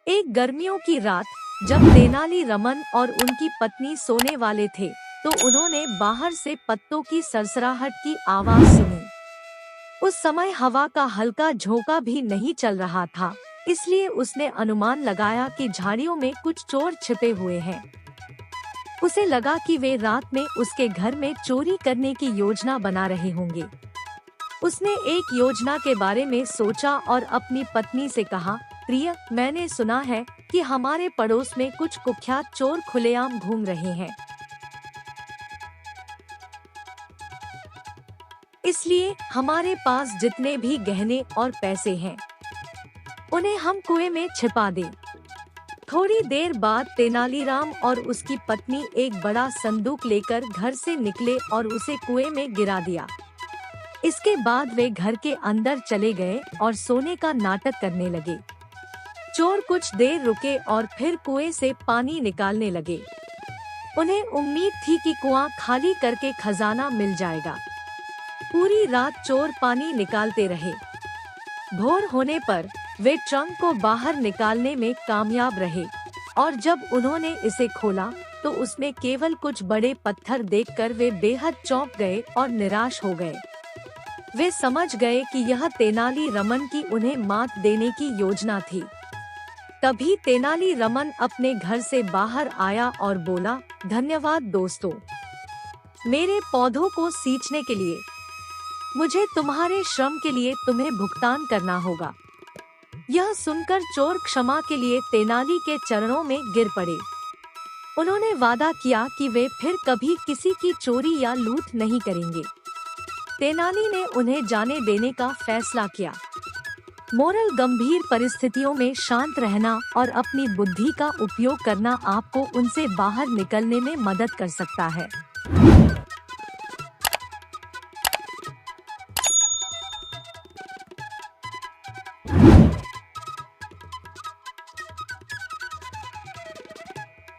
एक गर्मियों की रात जब तेनाली रमन और उनकी पत्नी सोने वाले थे तो उन्होंने बाहर से पत्तों की सरसराहट की आवाज सुनी। उस समय हवा का हल्का झोंका भी नहीं चल रहा था, इसलिए उसने अनुमान लगाया कि झाड़ियों में कुछ चोर छिपे हुए हैं। उसे लगा कि वे रात में उसके घर में चोरी करने की योजना बना रहे होंगे। उसने एक योजना के बारे में सोचा और अपनी पत्नी से कहा, प्रिय, मैंने सुना है कि हमारे पड़ोस में कुछ कुख्यात चोर खुलेआम घूम रहे हैं। इसलिए हमारे पास जितने भी गहने और पैसे हैं, उन्हें हम कुएं में छिपा दें। थोड़ी देर बाद तेनालीराम और उसकी पत्नी एक बड़ा संदूक लेकर घर से निकले और उसे कुएं में गिरा दिया। इसके बाद वे घर के अंदर चले गए और सोने का नाटक करने लगे। चोर कुछ देर रुके और फिर कुएं से पानी निकालने लगे। उन्हें उम्मीद थी कि कुआं खाली करके खजाना मिल जाएगा। पूरी रात चोर पानी निकालते रहे। भोर होने पर वे ट्रंक को बाहर निकालने में कामयाब रहे और जब उन्होंने इसे खोला तो उसमें केवल कुछ बड़े पत्थर देखकर वे बेहद चौंक गए और निराश हो गए। वे समझ गए कि यह तेनाली रमन की उन्हें मात देने की योजना थी। तभी तेनाली रमन अपने घर से बाहर आया और बोला, धन्यवाद दोस्तों, मेरे पौधों को सींचने के लिए। मुझे तुम्हारे श्रम के लिए तुम्हें भुगतान करना होगा। यह सुनकर चोर क्षमा के लिए तेनाली के चरणों में गिर पड़े। उन्होंने वादा किया कि वे फिर कभी किसी की चोरी या लूट नहीं करेंगे। तेनाली ने उन्हें जाने देने का फैसला किया। मोरल: गंभीर परिस्थितियों में शांत रहना और अपनी बुद्धि का उपयोग करना आपको उनसे बाहर निकलने में मदद कर सकता है।